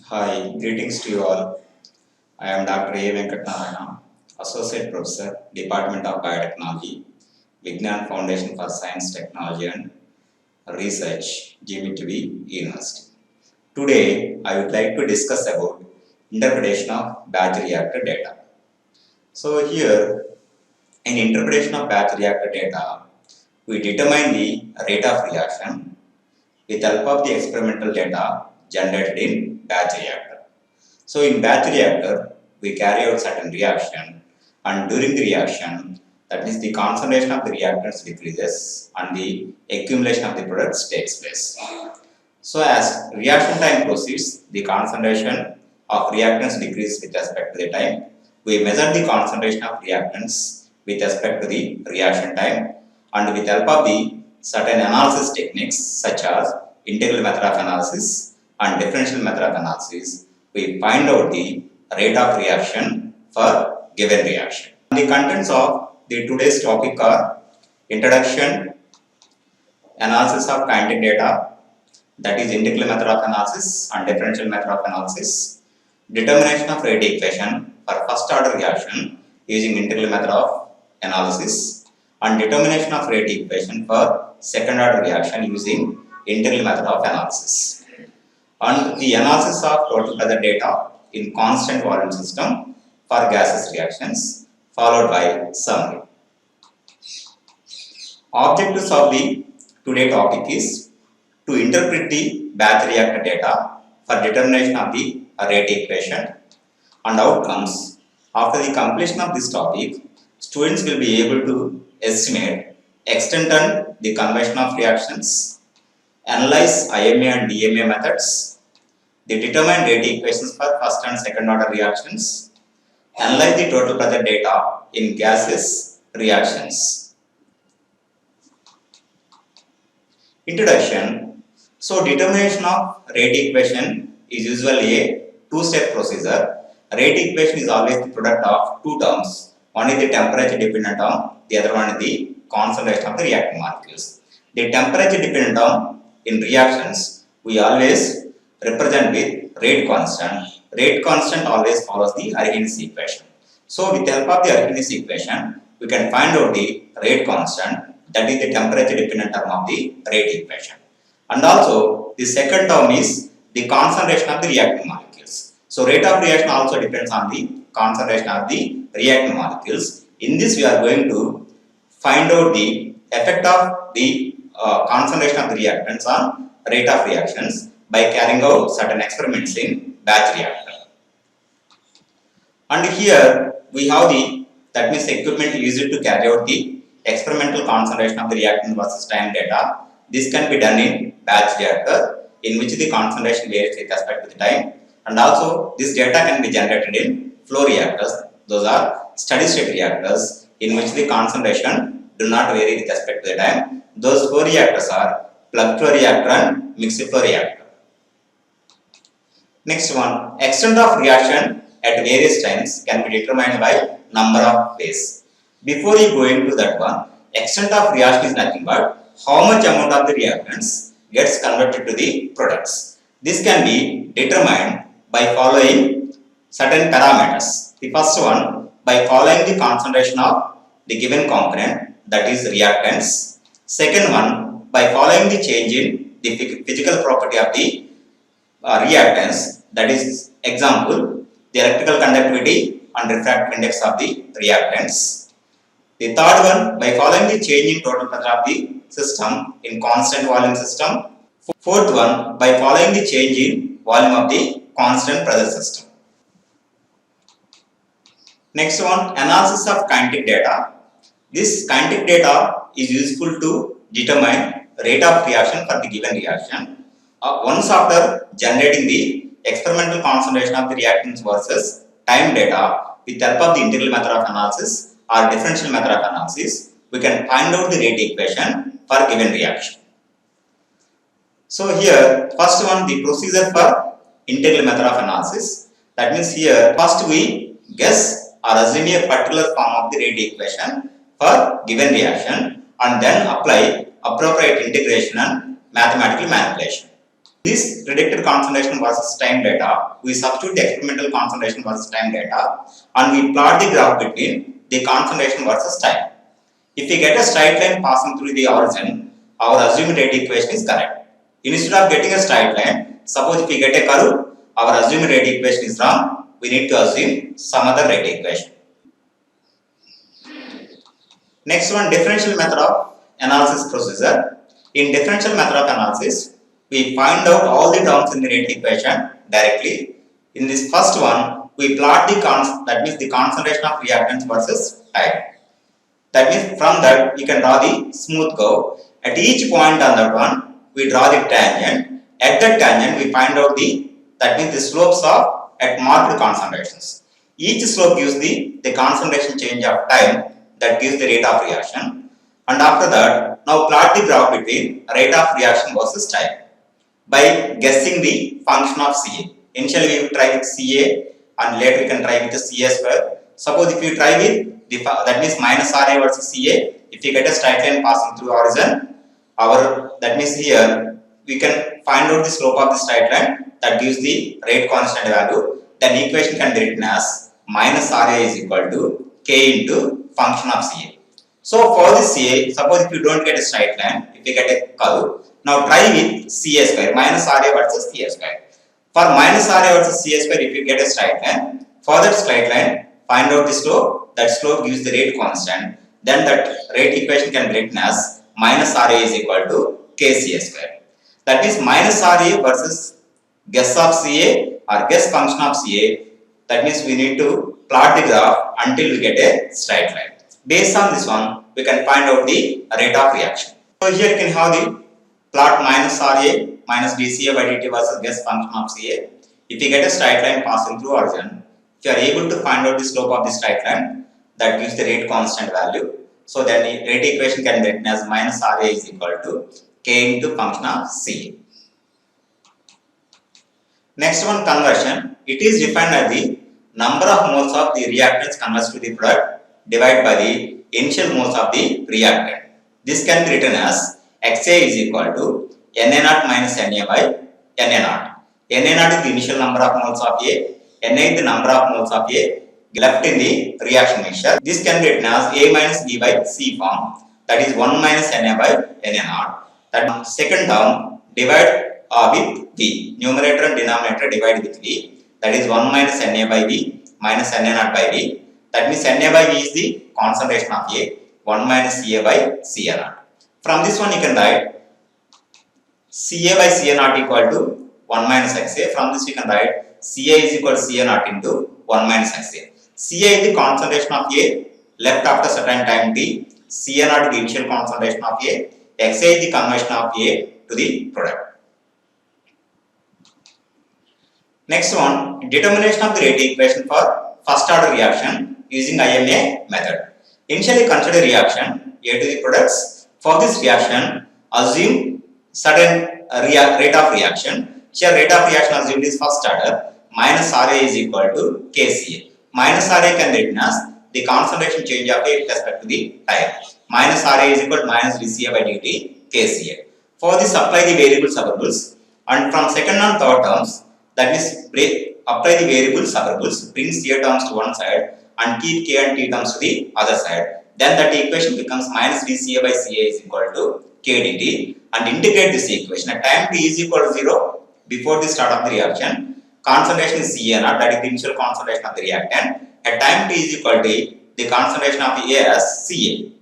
Hi, greetings to you all. I am Dr. A. Venkatnarayana, Associate Professor, Department of Biotechnology, Vignan Foundation for Science, Technology and Research, GMTV University. Today, I would like to discuss about interpretation of batch reactor data. So here, in interpretation of batch reactor data, we determine the rate of reaction with help of the experimental data generated in batch reactor. So in batch reactor, we carry out certain reaction, and during the reaction, that means the concentration of the reactants decreases and the accumulation of the products takes place. So as reaction time proceeds, the concentration of reactants decreases with respect to the time. We measure the concentration of reactants with respect to the reaction time, and with help of the certain analysis techniques such as integral method of analysis and differential method of analysis, we find out the rate of reaction for given reaction. The contents of the today's topic are introduction, analysis of kinetic data, that is integral method of analysis and differential method of analysis, determination of rate equation for first order reaction using integral method of analysis, and determination of rate equation for second order reaction using integral method of analysis, and the analysis of total pressure data in constant volume system for gaseous reactions, followed by summary. Objectives of the today topic is to interpret the batch reactor data for determination of the rate equation and outcomes. After the completion of this topic, students will be able to estimate extent and the conversion of reactions, analyze IMA and DMA methods, they determine rate equations for first and second order reactions, analyze the total pressure data in gaseous reactions. Introduction. So determination of rate equation is usually a two-step procedure. Rate equation is always the product of two terms. One is the temperature dependent term, the other one is the concentration of the reacting molecules. The temperature dependent term in reactions we always represent with rate constant. Rate constant always follows the Arrhenius equation. So with the help of the Arrhenius equation, we can find out the rate constant, that is the temperature dependent term of the rate equation. And also the second term is the concentration of the reacting molecules. So rate of reaction also depends on the concentration of the reacting molecules. In this we are going to find out the effect of the concentration of the reactants on rate of reactions by carrying out certain experiments in batch reactor. And here we have that means equipment used to carry out the experimental concentration of the reactant versus time data. This can be done in batch reactor, in which the concentration varies with respect to the time, and also this data can be generated in flow reactors. Those are steady state reactors in which the concentration do not vary with respect to the time. Those flow reactors are plug flow reactor and mixed flow reactor. Next one, extent of reaction at various times can be determined by number of ways. Before you go into that one, extent of reaction is nothing but how much amount of the reactants gets converted to the products. This can be determined by following certain parameters. The first one, by following the concentration of the given component, that is reactants. Second one, by following the change in the physical property of the reactants, that is example, the electrical conductivity and refractive index of the reactants. The third one, by following the change in total pressure of the system in constant volume system. Fourth one, by following the change in volume of the constant pressure system. Next one, analysis of kinetic data. This kinetic data is useful to determine rate of reaction for the given reaction. Once after generating the experimental concentration of the reactants versus time data with the help of the integral method of analysis or differential method of analysis, we can find out the rate equation for given reaction. So here, first one, the procedure for integral method of analysis. That means here, first we guess or assume a particular form of the rate equation for given reaction and then apply appropriate integration and mathematical manipulation. This predicted concentration versus time data, we substitute the experimental concentration versus time data and we plot the graph between the concentration versus time. If we get a straight line passing through the origin, our assumed rate equation is correct. Instead of getting a straight line, suppose if we get a curve, our assumed rate equation is wrong. We need to assume some other rate equation. Next one, differential method of analysis procedure. In differential method of analysis, we find out all the terms in the rate equation directly. In this first one, we plot the concentration of reactants versus time. That means from that we can draw the smooth curve. At each point on that one, we draw the tangent. At that tangent, we find out the slopes of at marked concentrations. Each slope gives the concentration change of time, that gives the rate of reaction. And after that, now plot the graph between rate of reaction versus time by guessing the function of Ca. Initially we will try with Ca and later we can try with the Ca square. Suppose if you try with that means minus Ra versus Ca, if you get a straight line passing through origin, that means here we can find out the slope of the straight line, that gives the rate constant value. Then equation can be written as minus Ra is equal to K into function of Ca. So for this Ca, suppose if you don't get a straight line, if you get a curve, now try with Ca square, minus Ra versus Ca square. For minus Ra versus Ca square, if you get a straight line, for that straight line, find out the slope, that slope gives the rate constant, then that rate equation can be written as minus Ra is equal to Kca square. That is minus Ra versus guess of Ca or guess function of Ca, that means we need to plot the graph until we get a straight line. Based on this one, we can find out the rate of reaction. So here you can have the plot minus Ra minus dCA by dt versus guess function of Ca. If you get a straight line passing through origin, if you are able to find out the slope of the straight line, that gives the rate constant value. So then the rate equation can be written as minus Ra is equal to K into function of Ca. Next one, conversion. It is defined as the number of moles of the reactants converts to the product divided by the initial moles of the reactant. This can be written as Xa is equal to Na0 minus Na by Na0. Na0 is the initial number of moles of A, Na is the number of moles of A left in the reaction mixture. This can be written as A minus B by C form, that is 1 minus Na by Na0. That second term divide with V, numerator and denominator divide with V, that is 1 minus Na by V minus Na0 by V. That means Na by V is the concentration of A, 1 minus Ca by Ca0. From this one you can write Ca by Ca0 equal to 1 minus Xa. From this we can write Ca is equal to Ca0 into 1 minus Xa. Ca is the concentration of A left after certain time t, Ca0 is the initial concentration of A, Xa is the conversion of A to the product. Next one, determination of the rate equation for first order reaction using IMA method. Initially consider reaction A to the products. For this reaction, assume certain rate of reaction. Here rate of reaction assumed is first order. Minus Ra is equal to Kca. Minus Ra can be written as the concentration change of A with respect to the time. Minus Ra is equal to minus dCA by dt Kca. For this, apply the variable separables, and from second and third terms, that is apply the variable separables, bring Ca terms to one side and keep K and T terms to the other side. Then that equation becomes minus dCA by Ca is equal to K dt, and integrate this equation. At time T is equal to 0, before the start of the reaction, concentration is Ca0, that is the initial concentration of the reactant. At time T is equal to the concentration of the A as Ca.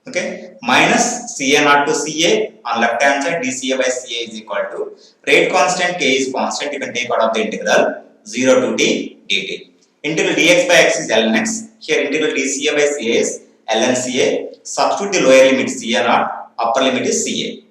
Okay, minus Ca0 to Ca on left hand side, dCA by Ca is equal to rate constant K is constant, you can take out of the integral 0 to T dt. Integral dx by x is ln x. Here integral dCA by Ca is ln Ca. Substitute the lower limit Ca0, upper limit is Ca.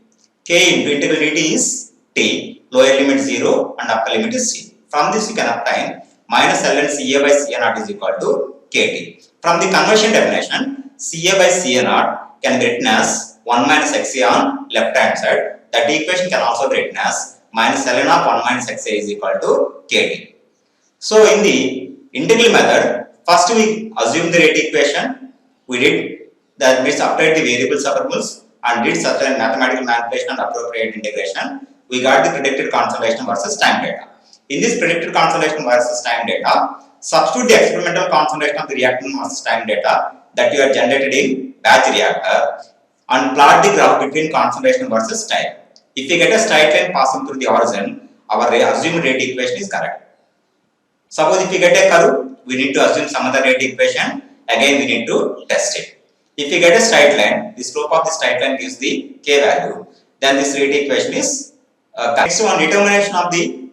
K into integral dt is T, lower limit 0 and upper limit is C. From this we can obtain minus ln Ca by Ca0 is equal to Kt. From the conversion definition, Ca by Ca0 can be written as 1 minus Xa on left hand side. That equation can also be written as minus ln of 1 minus Xa is equal to Kt. So in the integral method, first we assume the rate equation. We did that means applied the variable separables and did certain mathematical manipulation and appropriate integration. we got the predicted concentration versus time data. In this predicted concentration versus time data, substitute the experimental concentration of the reactant versus time data that you are generated in batch reactor and plot the graph between concentration versus time. If we get a straight line passing through the origin, our assumed rate equation is correct. Suppose if we get a curve, we need to assume some other rate equation, again we need to test it. If we get a straight line, the slope of the straight line gives the k value, then this rate equation is correct. Next one, determination of the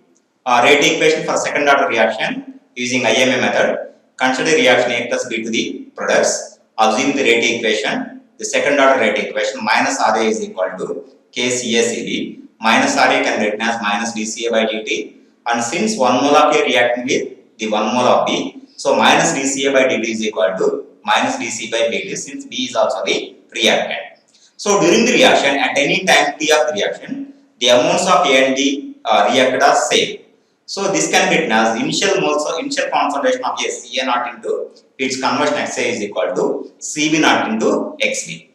rate equation for second order reaction using IMA method. Consider reaction A plus B to the products. Assume the rate equation, the second order rate equation minus RA is equal to KCACB. Minus RA can be written as minus dCA by dt. And since 1 mole of A reacting with the 1 mole of B, so minus dCA by dt is equal to minus dC by dt, since B is also the reactant. So during the reaction, at any time t of the reaction, the amounts of A and B reacted are same. So this can be written as initial concentration of A Ca naught into its conversion Xa is equal to Cb naught into Xb.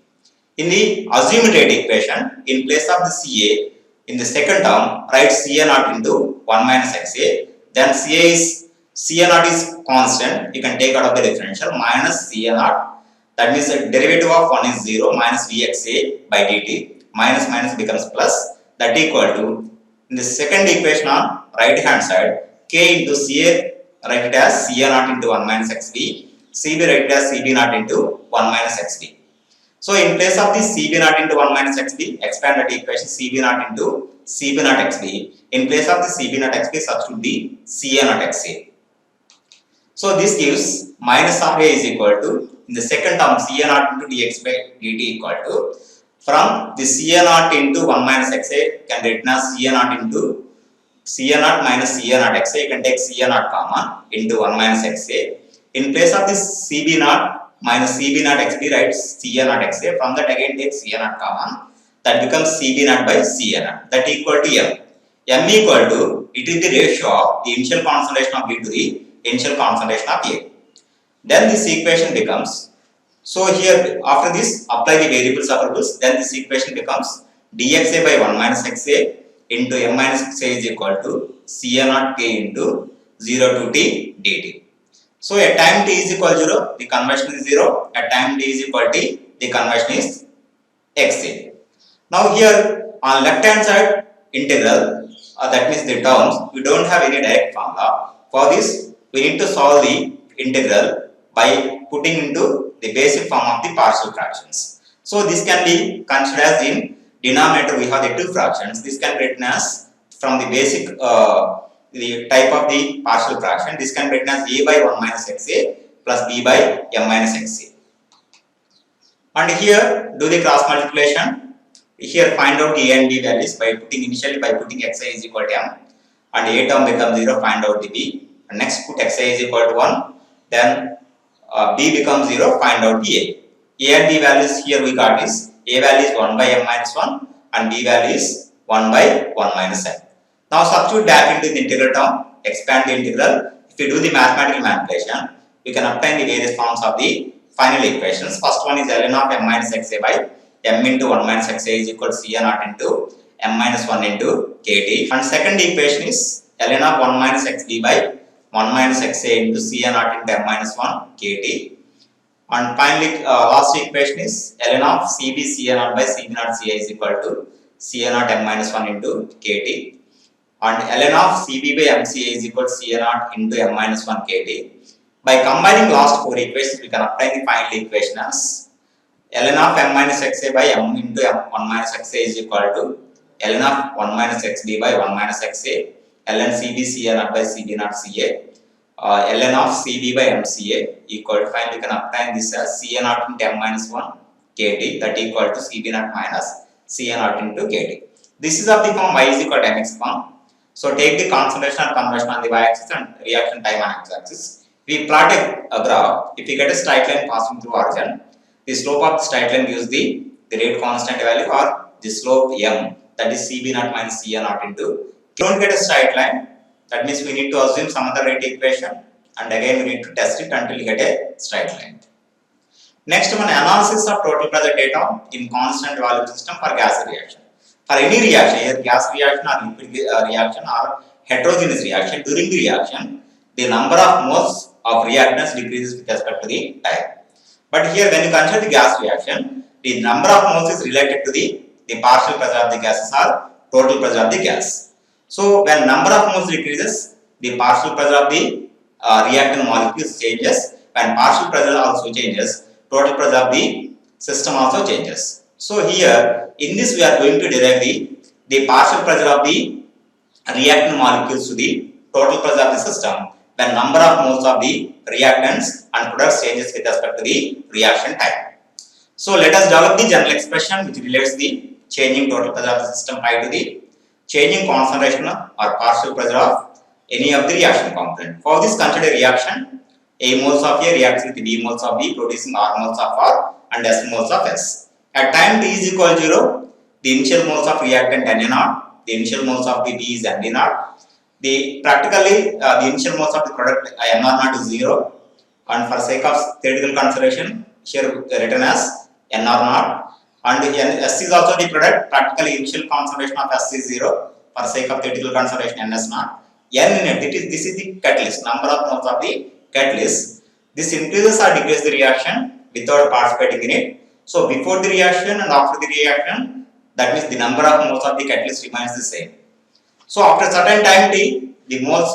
In the assumed rate equation, in place of the Ca, in the second term, write Ca naught into 1 minus Xa. Then Ca naught is constant. You can take out of the differential minus Ca naught. That means the derivative of 1 is 0 minus Vxa by dt. Minus minus becomes plus. That equal to, in the second equation on right hand side, k into Ca write it as Ca naught into 1 minus Xb. Cb write it as Cb naught into 1 minus Xb. So in place of this Cb naught into 1 minus Xb, expand that equation Cb naught into Cb naught Xb. In place of the Cb naught Xb, substitute the Ca naught Xa. So this gives minus Ra is equal to, in the second term, Ca naught into dx by dt equal to, from the Ca naught into 1 minus Xa can be written as Ca naught into Ca naught minus Ca naught Xa. You can take Ca naught common into 1 minus Xa. In place of this Cb naught minus Cb naught Xb, write Ca naught Xa. From that again take Ca naught common. That becomes Cb naught by Ca naught. That equal to M. M equal to, it is the ratio of the initial concentration of B to the initial concentration of A. Then this equation becomes, so here after this apply the variable separables, then this equation becomes dxa by 1 minus xa into m minus xa is equal to Ca naught k into 0 to t dt. So at time t is equal to 0, the conversion is 0. At time t is equal to t, the conversion is xa. Now here on left hand side integral, that means the terms, we don't have any direct formula. For this, we need to solve the integral by putting into the basic form of the partial fractions. So this can be considered as, in denominator we have the two fractions. This can be written as, from the basic the type of the partial fraction, this can be written as a by 1 minus xa plus b by m minus xa. And here do the cross multiplication. Here find out the a and b values by putting initially by putting xa is equal to m, and a term becomes 0, find out the b. And next put xa is equal to 1, then b becomes 0, find out the a. A and b values here we got is, a value is 1 by m minus 1 and b value is 1 by 1 minus m. Now substitute that into the integral term, expand the integral. If you do the mathematical manipulation, you can obtain the various forms of the final equations. First one is ln of m minus xa by m into 1 minus xa is equal to Ca naught into m minus 1 into kt. And second equation is ln of 1 minus xb by 1 minus xa into Ca naught into m minus 1 kt. And finally last equation is ln of cb Ca naught by cb naught Ca is equal to Ca naught m minus 1 into kt. And ln of cb by mca is equal to Ca naught into m minus 1 kt. By combining last four equations, we can obtain the final equation as ln of m minus xa by m into m1 minus xa is equal to ln of 1 minus xb by 1 minus xa, ln cb Ca naught by cb naught Ca, ln of cb by mca equal to, finally we can obtain this as Ca naught into m minus 1 kt, that equal to cb naught minus Ca naught into kt. This is of the form y is equal to mx form. So take the concentration and conversion on the y-axis and reaction time on x-axis. We plot a graph. If we get a straight line passing through origin, the slope of the straight line gives the rate constant value or the slope m, that is cb naught minus Ca naught into. If you don't get a straight line, that means we need to assume some other rate equation, and again we need to test it until we get a straight line. Next one, analysis of total pressure data in constant volume system for gas reaction. For any reaction, either gas reaction or liquid reaction or heterogeneous reaction, during the reaction, the number of moles of reactants decreases with respect to the time. But here, when you consider the gas reaction, the number of moles is related to the partial pressure of the gases or total pressure of the gas. So, when number of moles decreases, the partial pressure of the reactant molecules changes, and partial pressure also changes, total pressure of the system also changes. So, here in this we are going to derive the partial pressure of the reactant molecules to the total pressure of the system when number of moles of the reactants and products changes with respect to the reaction time. So let us develop the general expression which relates the changing total pressure of the system pi to the changing concentration or partial pressure of any of the reaction component. For this, consider reaction A moles of A reacts with B moles of B, producing R moles of R and S moles of S. At time t is equal to 0, the initial moles of reactant Na0, the initial moles of the B is Mb0. Practically the initial moles of the product Nr0 is 0, and for sake of theoretical consideration, here written as Nr0, and S is also the product. Practically initial concentration of S is 0, for sake of theoretical consideration NS0. N in it, this is the catalyst, number of moles of the catalyst. This increases or decreases the reaction without participating in it. So before the reaction and after the reaction, that means the number of moles of the catalyst remains the same. So after certain time t, the moles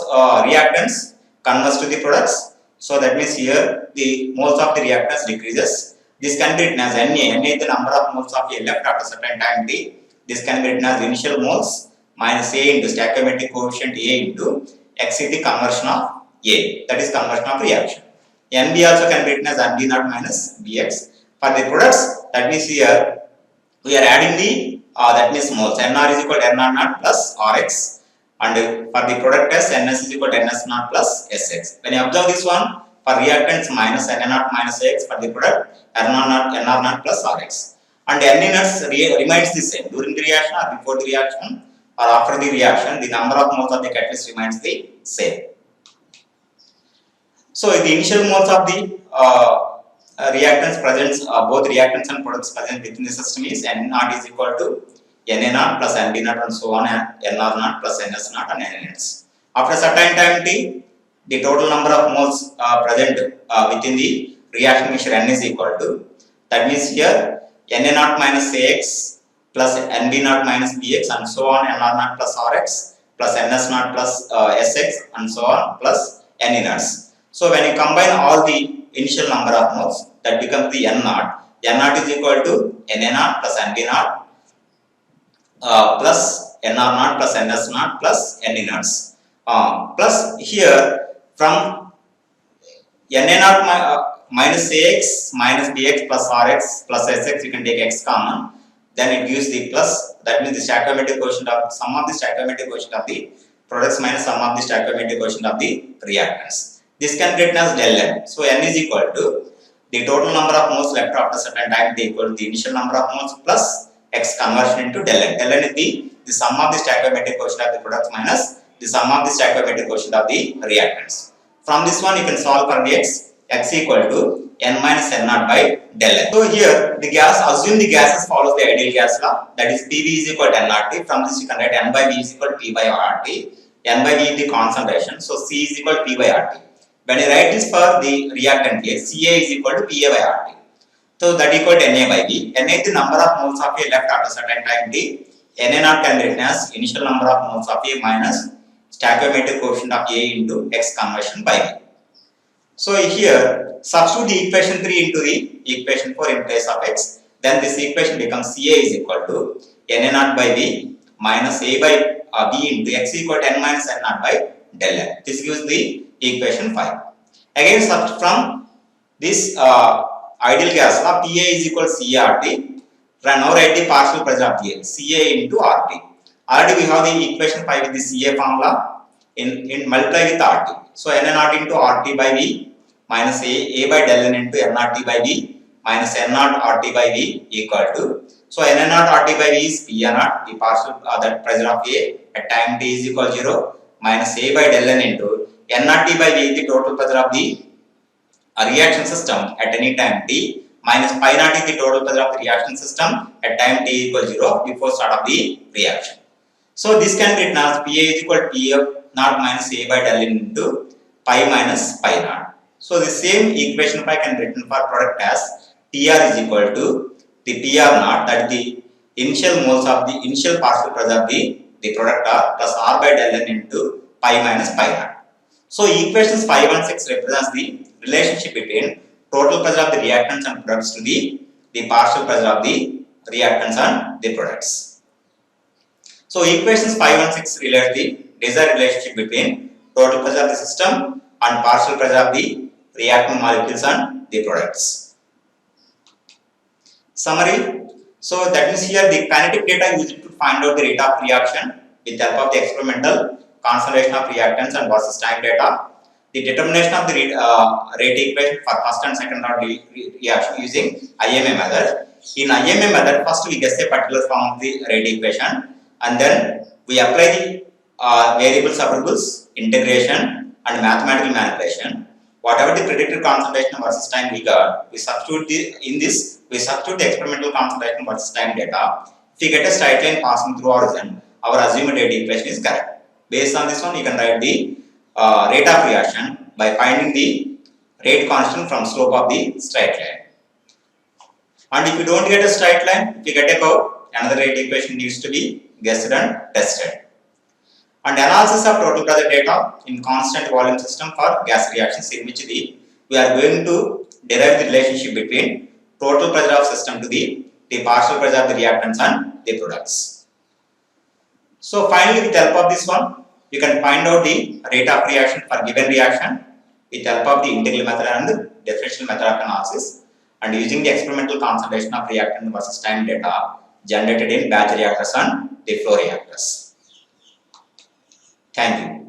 reactants converts to the products. So that means here the moles of the reactants decreases. This can be written as Na. Na is the number of moles of A left after certain time t. This can be written as initial moles minus A into stoichiometric coefficient A into X is the conversion of A. That is conversion of reaction. Nb also can be written as Nb0 minus Bx. For the products, that means here we are adding the that means moles. Nr is equal to Nr0 plus Rx, and for the product S, Ns is equal to Ns0 plus Sx. When you observe this one, for reactants minus Na0 minus X, for the product Nr0 plus Rx. And Na0 remains the same during the reaction or before the reaction or after the reaction, the number of moles of the catalyst remains the same. So the initial moles of the reactants presents, both reactants and products present within the system is N0 is equal to Na0 plus Nb0 and so on, and Nr0 plus Ns0 and Nns. After certain time t, the total number of moles present within the reaction mixture N is equal to, that means here Na0 minus Ax plus Nb0 minus Bx and so on, Nr0 plus Rx plus Ns0 plus Sx and so on plus N0. So when you combine all the initial number of moles, that becomes the N0. N0 is equal to Na0 plus Nb0 plus Nr0 plus Ns0 plus N0. Plus here from Na0 minus Ax minus Bx plus Rx plus Sx, you can take X common. Then it gives the plus, that means the stoichiometric coefficient of sum of the stoichiometric coefficient of the products minus sum of the stoichiometric coefficient of the reactants. This can be written as del N. So N is equal to the total number of moles left after certain time t equal to the initial number of moles plus X conversion into del N. Del N is the sum of the stoichiometric coefficient of the products minus the sum of the stoichiometric coefficient of the reactants. From this one you can solve for the X equal to N minus N0 by del N. So here the gas, assume the gases follows the ideal gas law, that is PV is equal to nRT. From this you can write N by V is equal to P by RT. N by V is the concentration, so C is equal to P by RT. When you write this for the reactant case, Ca is equal to Pa by Rt. So that equal to Na by V. Na is the number of moles of A left after certain time t. Na0 can be written as initial number of moles of A minus stoichiometric coefficient of A into X conversion by V. So here substitute the equation 3 into the equation 4 in place of X. Then this equation becomes Ca is equal to Na0 by V minus A by B into X equal to N minus N0 by del N. This gives the equation 5. Again substitute from this ideal gas law, Pa is equal to CRT. Now write the partial pressure of A, Ca into RT. Already we have the equation 5 with the Ca formula in multiply with RT. So Na0 into RT by V minus A by del N into nRT by V minus N0 RT by V equal to, so Na0 RT by V is Pa0, the partial that pressure of A at time t is equal to 0 minus A by del N into nRT by V, the total pressure of the reaction system at any time t minus pi naught is the total pressure of the reaction system at time t equals 0 before start of the reaction. So this can be written as Pa is equal to Tf naught minus A by del into pi minus pi naught. So the same equation 5 can be written for product as Tr is equal to the Tr naught, that is the initial moles of the initial partial pressure of the product R plus R by del N into pi minus pi naught. So equations 5 and 6 represents the relationship between total pressure of the reactants and products to the partial pressure of the reactants and the products. So equations 5 and 6 relate the desired relationship between total pressure of the system and partial pressure of the reactant molecules and the products. Summary. So that means here the kinetic data used to find out the rate of reaction with the help of the experimental concentration of reactants and versus time data. The determination of the rate equation for first and second order reaction using IMA method. In IMA method, first we guess a particular form of the rate equation, and then we apply the variable subvariables, integration and mathematical manipulation. Whatever the predicted concentration versus time we got, we substitute we substitute the experimental concentration versus time data. If you get a straight line passing through origin, our assumed rate equation is correct. Based on this one, you can write the rate of reaction by finding the rate constant from slope of the straight line. And if you don't get a straight line, if you get a curve, another rate equation needs to be guessed and tested. And analysis of total pressure data in constant volume system for gas reactions, in which we are going to derive the relationship between total pressure of system to the partial pressure of the reactants and the products. So finally, with the help of this one, you can find out the rate of reaction for given reaction with the help of the integral method and the differential method of analysis, and using the experimental concentration of reactant versus time data generated in batch reactors and the flow reactors. Thank you.